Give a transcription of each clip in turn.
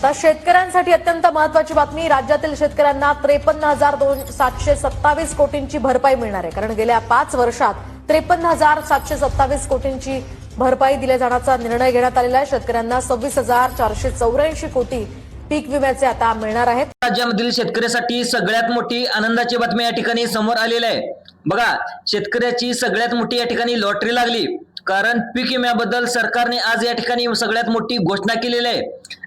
आता शेतकऱ्यांसाठी अत्यंत महत्त्वाची बातमी. राज्यातील शेतकऱ्यांना 53,727 कोटींची भरपाई मिळणार आहे. कारण गेल्या 5 वर्षात 53,727 कोटींची भरपाई दिल्या जाण्याचा निर्णय घेण्यात आलेला आहे. शेतकऱ्यांना 26,484 कोटी पीक विम्याचे आता मिळणार आहेत. राज्यामधील शेतकऱ्यासाठी सगळ्यात मोठी आनंदाची बातमी या ठिकाणी समोर आलेली आहे. बघा, शेतकऱ्याची सगळ्यात मोठी या ठिकाणी लॉटरी लागली. कारण पीक विम्याबद्दल सरकारने आज या ठिकाणी सगळ्यात मोठी घोषणा केलेली आहे.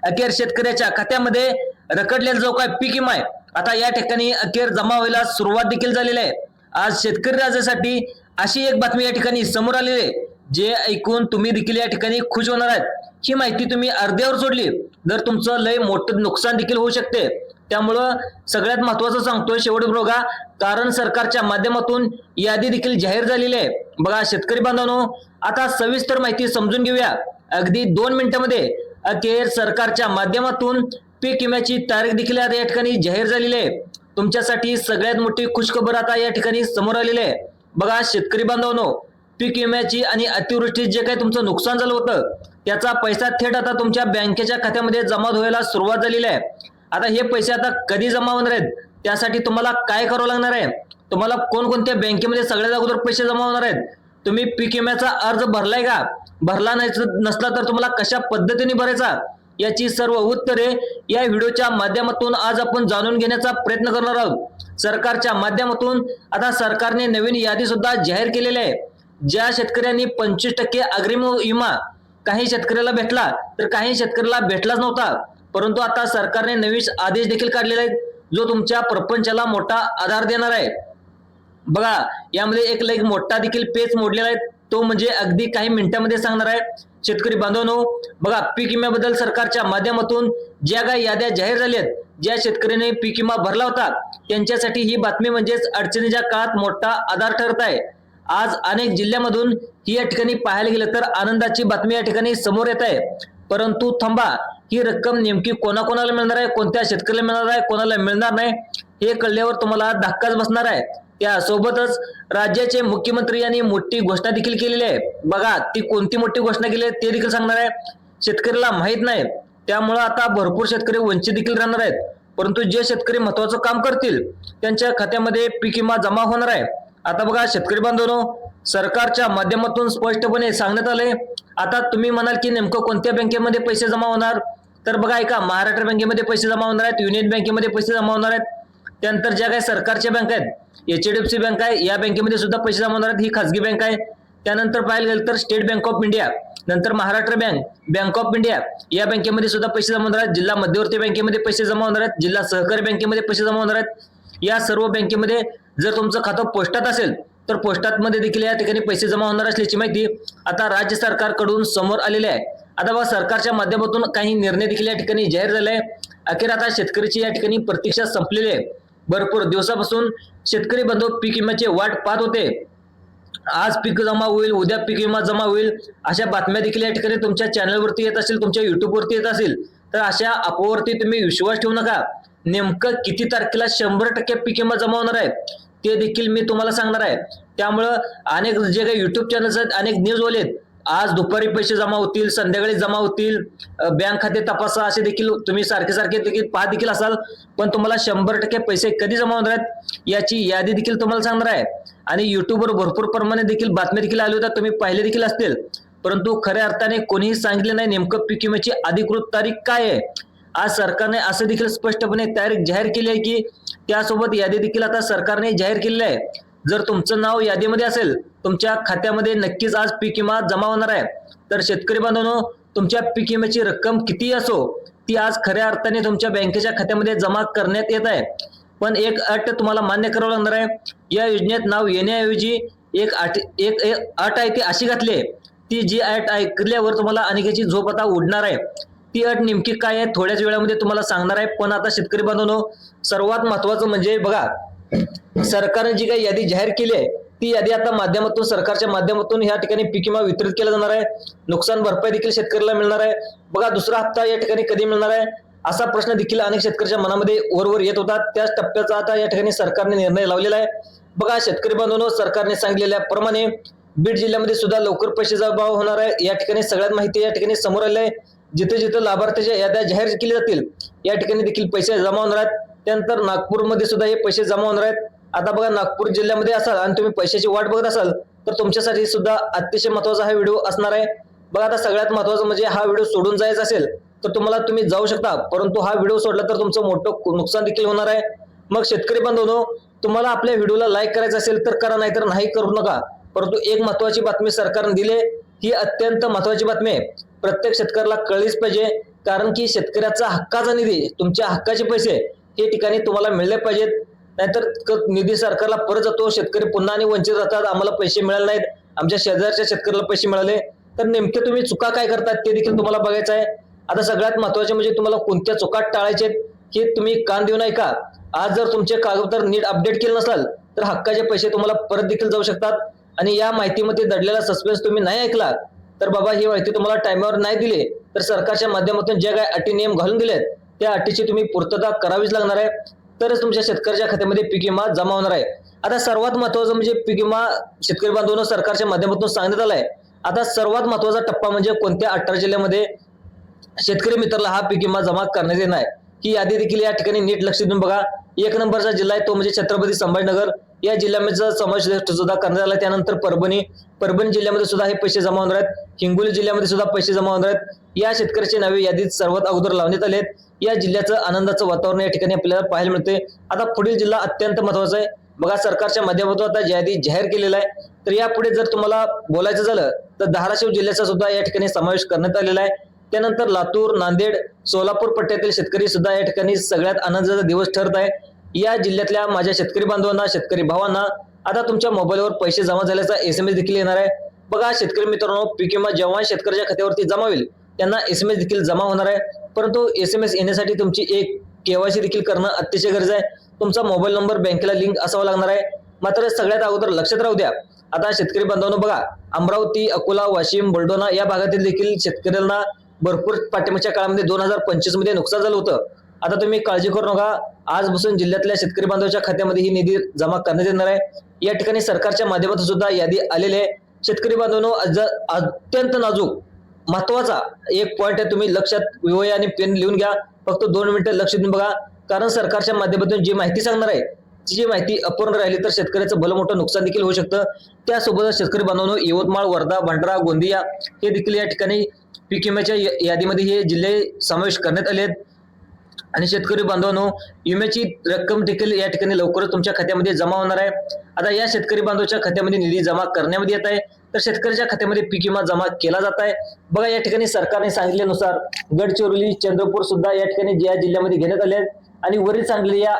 अखेर शेतकऱ्याच्या खात्यामध्ये रखडलेला जो काय पीक विमा आहे, आता या ठिकाणी अखेर जमा व्हायला सुरुवात देखील झालेली आहे. आज शेतकरी राजासाठी अशी एक बातमी या ठिकाणी समोर आलेली आहे, जे ऐकून तुम्ही देखील या ठिकाणी खुश होणार आहेत. ही माहिती तुम्ही अर्ध्यावर सोडली तर तुमचं लय मोठं नुकसान देखील होऊ शकते. त्यामुळं सगळ्यात महत्वाचं सांगतोय शेवट बघा, कारण सरकारच्या माध्यमातून यादी देखील जाहीर झालेली आहे. बघा शेतकरी बांधवांनो, आता सविस्तर माहिती समजून घेऊया अगदी 2 मिनिटांमध्ये. अखेर सरकारच्या माध्यमातून पीक विम्याची तारीख देखील आता या ठिकाणी जाहीर झालेली आहे. तुमच्यासाठी सगळ्यात मोठी खुशखबर आता या ठिकाणी समोर आलेली आहे. बघा शेतकरी बांधवांनो, पीक विम्याची आणि अतिवृष्टीत जे काही तुमचं नुकसान झालं होतं त्याचा पैसा थेट आता तुमच्या बँकेच्या खात्यामध्ये जमा व्हायला सुरुवात झालेली आहे. आता हे पैसे आता कधी जमा होणार आहेत, त्यासाठी तुम्हाला काय करावं लागणार आहे, तुम्हाला कोणकोणत्या बँकेमध्ये सगळ्यात अगोदर पैसे जमा होणार आहेत, तुम्ही पीक विम्याचा अर्ज भरलाय का, भरला नसला तर तुम्हाला कशा पद्धतीने भरायचा, याची सर्व उत्तरे या व्हिडिओच्या माध्यमातून आज आपण जाणून घेण्याचा प्रयत्न करणार आहोत. सरकारच्या माध्यमातून आता सरकारने नवीन यादी सुद्धा जाहीर केलेली आहे. ज्या शेतकऱ्यांनी 25% अग्रिम विमा काही शेतकऱ्याला भेटला तर काही शेतकऱ्याला भेटलाच नव्हता, परंतु आता सरकारने नवीन आदेश देखील काढलेले आहेत, जो तुमच्या प्रपंचाला मोठा आधार देणार आहे. बघा यामध्ये एक मोठा देखील पेच मोडलेला आहे, तो म्हणजे अगदी काही मिनिटांमध्ये सांगणार आहे. शेतकरी बांधवांनो, बघा पीक विम्याबद्दल सरकारच्या माध्यमातून ज्या काही याद्या जाहीर झाल्या आहेत, ज्या शेतकऱ्याने पीक विमा भरला होता त्यांच्यासाठी ही बातमी म्हणजेच अडचणीच्या काळात मोठा आधार ठरत आहे. आज अनेक जिल्ह्यामधून ही या ठिकाणी पाहायला गेलं तर आनंदाची बातमी या ठिकाणी समोर येत आहे. परंतु थांबा, ही रक्कम नेमकी कोणाकोणाला मिळणार आहे, कोणत्या शेतकऱ्याला मिळणार आहे, कोणाला मिळणार नाही, हे कळल्यावर तुम्हाला धक्काच बसणार आहे. त्यासोबतच राज्याचे मुख्यमंत्री यांनी मोठी घोषणा देखील केलेली आहे. बघा ती कोणती मोठी घोषणा केली आहे ते देखील सांगणार आहे. शेतकऱ्याला माहित नाही, त्यामुळे आता भरपूर शेतकरी वंचित देखील राहणार आहेत. परंतु जे शेतकरी महत्वाचं काम करतील त्यांच्या खात्यामध्ये पीक विमा जमा होणार आहे. आता बघा शेतकरी बांधवांनो, सरकारच्या माध्यमातून स्पष्टपणे सांगण्यात आले. आता तुम्ही म्हणाल की नेमकं कोणत्या बँकेमध्ये पैसे जमा होणार, तर बघा ऐका, महाराष्ट्र बँकेमध्ये पैसे जमा होणार आहेत, युनियन बँकेमध्ये पैसे जमा होणार आहेत. त्यानंतर ज्या काही सरकारच्या बँक आहेत, HDFC बँक आहे, या बँकेमध्ये सुद्धा पैसे जमा होणार आहेत, ही खासगी बँक आहे. त्यानंतर पाहायला गेलं तर स्टेट बँक ऑफ इंडिया, नंतर Maharashtra bank, bank of India या बँकेमध्ये सुद्धा पैसे जमा होणार आहेत. जिल्हा मध्यवर्ती बँकेमध्ये पैसे जमा होणार आहेत, जिल्हा सहकारी बँकेमध्ये पैसे जमा होणार आहेत. या सर्व बँकेमध्ये जर तुमचं खातं पोस्टात असेल तर पोस्टात देखील या ठिकाणी पैसे जमा होणार असल्याची माहिती आता राज्य सरकारकडून समोर आलेली आहे. आता बघा सरकारच्या माध्यमातून काही निर्णय देखील या ठिकाणी जाहीर झाले आहे. अखेर आता शेतकऱ्याची या ठिकाणी प्रतीक्षा संपलेली आहे. भरपूर दिवसापासून शेतकरी बंधू पीक विम्याची वाट पाहत होते. आज पीक जमा होईल, उद्या पीक विमा जमा होईल, अशा बातम्या देखील या ठिकाणी तुमच्या चॅनलवरती येत असेल, तुमच्या युट्यूबवरती येत असेल, तर अशा अफवावरती तुम्ही विश्वास ठेवू नका. नेमकं किती तारखेला 100% पीक विमा जमा होणार आहे ते देखील मी तुम्हाला सांगणार आहे. त्यामुळं अनेक जे काही युट्यूब चॅनल्स आहेत, अनेक न्यूजवाले आहेत, आज दुपारी पैसे जमा होतील, संध्याकाळी जमा होतील, बँक खाते तपासा असे देखील तुम्ही सारखे देखील पाहत देखील असाल. पण तुम्हाला 100% पैसे कधी जमा होणार आहेत याची यादी देखील तुम्हाला सांगणार आहे. आणि युट्यूबवर भरपूर प्रमाणे देखील बातम्या देखील आल्या होत्या, तुम्ही पाहिले देखील असतील. परंतु खऱ्या अर्थाने कोणीही सांगितले नाही नेमकं पीक विम्याची अधिकृत तारीख काय आहे. आज सरकारने असं देखील स्पष्टपणे तारीख जाहीर केली आहे की त्यासोबत यादी देखील आता सरकारने जाहीर केलेली आहे. जर तुमचं नाव यादीमध्ये असेल, तुमच्या खात्यामध्ये नक्कीच आज पीक विमा जमा होणार आहे. तर शेतकरी बांधवांनो, तुमच्या पीक विम्याची रक्कम कितीही असो ती आज खऱ्या अर्थाने तुमच्या बँकेच्या खात्यामध्ये जमा करण्यात येत आहे. पण एक अट तुम्हाला मान्य करावं लागणार आहे. या योजनेत नाव येण्याऐवजी एक अट आहे ती अशी घातली आहे, ती जी अट ऐकल्यावर तुम्हाला अनेकाची झोप आता उडणार आहे. ती अट नेमकी काय आहे थोड्याच वेळामध्ये तुम्हाला सांगणार आहे. पण आता शेतकरी बांधवांनो, सर्वात महत्वाचं म्हणजे बघा, सरकारने जी काही यादी जाहीर केली आहे ती यादी आता माध्यमातून सरकारच्या माध्यमातून या ठिकाणी पीक विमा वितरित केला जाणार आहे. नुकसान भरपाई देखील शेतकऱ्याला मिळणार आहे. बघा दुसरा हप्ता या ठिकाणी कधी मिळणार आहे असा प्रश्न देखील अनेक शेतकऱ्याच्या मनामध्ये वरवर येत होता. त्याच टप्प्याचा आता या ठिकाणी सरकारने निर्णय लावलेला आहे. बघा शेतकरी बांधवांनो, सरकारने सांगितलेल्या प्रमाणे बीड जिल्ह्यामध्ये सुद्धा लवकर पैसे जमा होणार आहे. या ठिकाणी सगळ्यात माहिती या ठिकाणी समोर आली आहे. जिथे जिथे लाभार्थ्याच्या याद्या जाहीर केल्या जातील या ठिकाणी देखील पैसे जमा होणार आहेत. त्यानंतर नागपूरमध्ये सुद्धा हे पैसे जमा होणार आहेत. आता बघा, नागपूर जिल्ह्यामध्ये असाल आणि तुम्ही पैशाची वाट बघत असाल तर तुमच्यासाठी सुद्धा अतिशय महत्वाचा हा व्हिडिओ असणार आहे. बघा, आता सगळ्यात महत्वाचं म्हणजे हा व्हिडिओ सोडून जायचा असेल तर तुम्ही जाऊ शकता, परंतु हा व्हिडिओ सोडला तर तुमचं मोठं नुकसान देखील होणार आहे. मग शेतकरी बांधवांनो, तुम्हाला आपल्या व्हिडिओला लाईक करायचं असेल तर करा, नाहीतर नाही करू नका. परंतु एक महत्वाची बातमी सरकारने दिली, ही अत्यंत महत्वाची बातमी आहे, प्रत्येक शेतकऱ्याला कळलीच पाहिजे. कारण की शेतकऱ्याचा हक्काचा निधी, तुमच्या हक्काचे पैसे हे ठिकाणी तुम्हाला मिळले पाहिजेत. नाहीतर निधी सरकारला परत जातो, शेतकरी पुन्हा आणि वंचित राहतात. आम्हाला पैसे मिळाले नाहीत, आमच्या शेजारच्या शेतकऱ्याला पैसे मिळाले, तर नेमके तुम्ही चुका काय करतात ते देखील तुम्हाला बघायचं आहे. आता सगळ्यात महत्वाचे म्हणजे तुम्हाला कोणत्या चुका टाळायचे हे तुम्ही कान देऊन ऐका. आज जर तुमचे कागदपत्र नीट अपडेट केले नसाल तर हक्काचे पैसे तुम्हाला परत देखील जाऊ शकतात. आणि या माहितीमध्ये दडलेला सस्पेन्स तुम्ही नाही ऐकला तर बाबा, ही माहिती तुम्हाला टाइमवर नाही दिली तर सरकारच्या माध्यमातून जे काय अटी नियम घालून दिलेत त्या अटीची तुम्ही पूर्तता करावीच लागणार आहे, तरच तुमच्या शेतकऱ्याच्या खात्यामध्ये पीक विमा जमा होणार आहे. आता सर्वात महत्वाचं म्हणजे पीक विमा शेतकरी बांधवांनो सरकारच्या माध्यमातून सांगण्यात आलाय. आता सर्वात महत्वाचा टप्पा म्हणजे कोणत्या 18 जिल्ह्यामध्ये शेतकरी मित्राला हा पीक विमा जमा करण्यात येणार आहे, ही यादी देखील या ठिकाणी नीट लक्ष देऊन बघा. 1 नंबरचा जिल्हा आहे तो म्हणजे छत्रपती संभाजीनगर, या जिल्ह्यामध्ये समावेश सुद्धा करण्यात आला. त्यानंतर परभणी जिल्ह्यामध्ये सुद्धा हे पैसे जमा होणार आहेत. हिंगोली जिल्ह्यामध्ये सुद्धा पैसे जमा होणार आहेत. या शेतकऱ्याचे नावे यादीत सर्वात अगोदर लावण्यात आले आहेत. या जिल्ह्याचं आनंदाचं वातावरण या ठिकाणी आपल्याला पाहायला मिळते. आता पुढील जिल्हा अत्यंत महत्वाचा आहे. बघा, सरकारच्या माध्यमातून आता यादी जाहीर केलेला आहे. तर यापुढे जर तुम्हाला बोलायचं झालं तर धाराशिव जिल्ह्याचा सुद्धा या ठिकाणी समावेश करण्यात आलेला आहे. त्यानंतर लातूर, नांदेड, सोलापूर पट्ट्यातील शेतकरी सुद्धा या ठिकाणी सगळ्यात आनंदाचा दिवस ठरत आहे. या जिल्ह्यातल्या माझ्या शेतकरी बांधवांना, शेतकरी भावांना आता तुमच्या मोबाईलवर पैसे जमा झाल्याचा SMS देखील येणार आहे. बघा शेतकरी मित्रांनो, पीक विमा जेव्हा शेतकऱ्याच्या खात्यावरती जमा होईल त्यांना SMS देखील जमा होणार आहे. परंतु SMS येण्यासाठी तुमची एक KYC देखील करणं अतिशय गरजेचं आहे. तुमचा मोबाईल नंबर बँकेला लिंक असावा लागणार आहे. मात्र सगळ्यात अगोदर लक्षात राहू द्या, आता शेतकरी बांधवांनो बघा, अमरावती, अकोला, वाशिम, बुलढाणा या भागातील देखील शेतकऱ्यांना भरपूर पाठिंबाच्या काळामध्ये 2025 मध्ये नुकसान झालं होतं. आता तुम्ही काळजी करू नका, आजपासून जिल्ह्यातल्या शेतकरी बांधवांच्या खात्यामध्ये ही निधी जमा करण्यात येणार आहे. या ठिकाणी सरकारच्या माध्यमातून सुद्धा यादी आलेली आहे. शेतकरी बांधवांनो, अत्यंत नाजूक महत्वाचा एक पॉइंट आहे, तुम्ही लक्षात वही आणि पेन लिहून घ्या. फक्त 2 मिनिटं लक्ष देऊन बघा, कारण सरकारच्या माध्यमातून जी माहिती सांगणार आहे जी माहिती अपूर्ण राहिली तर शेतकऱ्याचं भलं मोठं नुकसान देखील होऊ शकतं. त्यासोबतच शेतकरी बांधवांनो, यवतमाळ, वर्धा, भंडारा, गोंदिया हे देखील या ठिकाणी पीक विम्याच्या यादीमध्ये हे जिल्हे समावेश करण्यात आले आहेत. आणि शेतकरी बांधवांनो, विम्याची रक्कम देखील या ठिकाणी लवकरच तुमच्या खात्यामध्ये जमा होणार आहे. आता या शेतकरी बांधवाच्या खात्यामध्ये निधी जमा करण्यामध्ये येत आहे, तर शेतकऱ्याच्या खात्यामध्ये पीक विमा जमा केला जात आहे. बघा, या ठिकाणी सरकारने सांगितल्यानुसार गडचिरोली, चंद्रपूर सुद्धा या ठिकाणी या जिल्ह्यामध्ये घेण्यात आले आहेत. आणि वरील सांगलेल्या या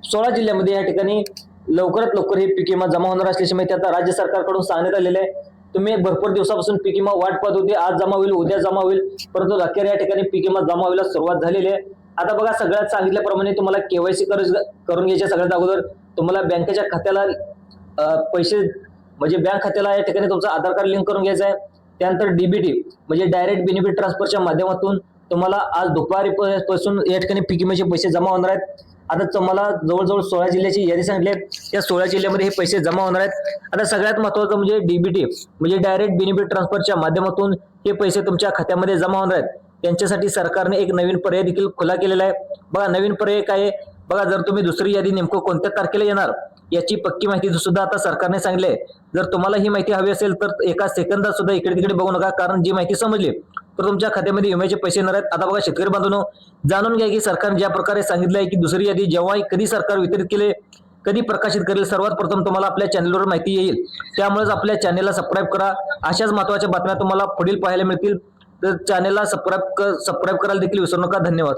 16 जिल्ह्यामध्ये या ठिकाणी लवकरात लवकर हे पीक विमा जमा होणार असल्याची माहिती आता राज्य सरकारकडून सांगण्यात आलेली आहे. तुम्ही भरपूर दिवसापासून पीक विमा वाट पाहत होते, आज जमा होईल, उद्या जमा होईल, परंतु अखेर या ठिकाणी पीक विमा जमा व्हायला सुरुवात झालेली आहे. आता बघा, सगळ्यात सांगितल्याप्रमाणे तुम्हाला KYC करून घ्यायचे. सगळ्यात अगोदर तुम्हाला बँकेच्या खात्याला पैसे म्हणजे बँक खात्याला या ठिकाणी तुमचं आधार कार्ड लिंक करून घ्यायचं आहे. त्यानंतर DBT म्हणजे डायरेक्ट बेनिफिट ट्रान्सफरच्या माध्यमातून तुम्हाला आज दुपारीपासून या ठिकाणी पीक विम्याचे पैसे जमा होणार आहेत. आता तुम्हाला जवळजवळ 16 जिल्ह्याची यादी सांगितली आहे, त्या 16 जिल्ह्यामध्ये हे पैसे जमा होणार आहेत. आता सगळ्यात महत्त्वाचं म्हणजे DBT म्हणजे डायरेक्ट बेनिफिट ट्रान्सफरच्या माध्यमातून हे पैसे तुमच्या खात्यामध्ये जमा होणार आहेत. त्यांच्यासाठी सरकारने एक नवीन पर्याय देखील खुला केलेला आहे. बघा, नवीन पर्याय काय आहे बघा, जर तुम्ही दुसरी यादी नेमकं कोणत्या तारखेला येणार याची पक्की माहिती सुद्धा आता सरकारने सांगितली आहे. जर तुम्हाला ही माहिती हवी असेल तर एका सेकंदात सुद्धा इकडे तिकडे बघू नका, कारण जी माहिती समजली तर तुमच्या खात्यामध्ये विम्याचे पैसे येणार आहेत. आता बघा शेतकरी बांधवांनो, जाणून घ्या की सरकारने ज्या प्रकारे सांगितलं आहे की दुसरी यादी जेव्हा कधी सरकार वितरित केले, कधी प्रकाशित करेल, सर्वात प्रथम तुम्हाला आपल्या चॅनलवर माहिती येईल. त्यामुळेच आपल्या चॅनलला सबस्क्राईब करा. अशाच महत्त्वाच्या बातम्या तुम्हाला पुढील पाहायला मिळतील, तर चॅनलला सबस्क्राईब करायला देखील विसरू नका. धन्यवाद.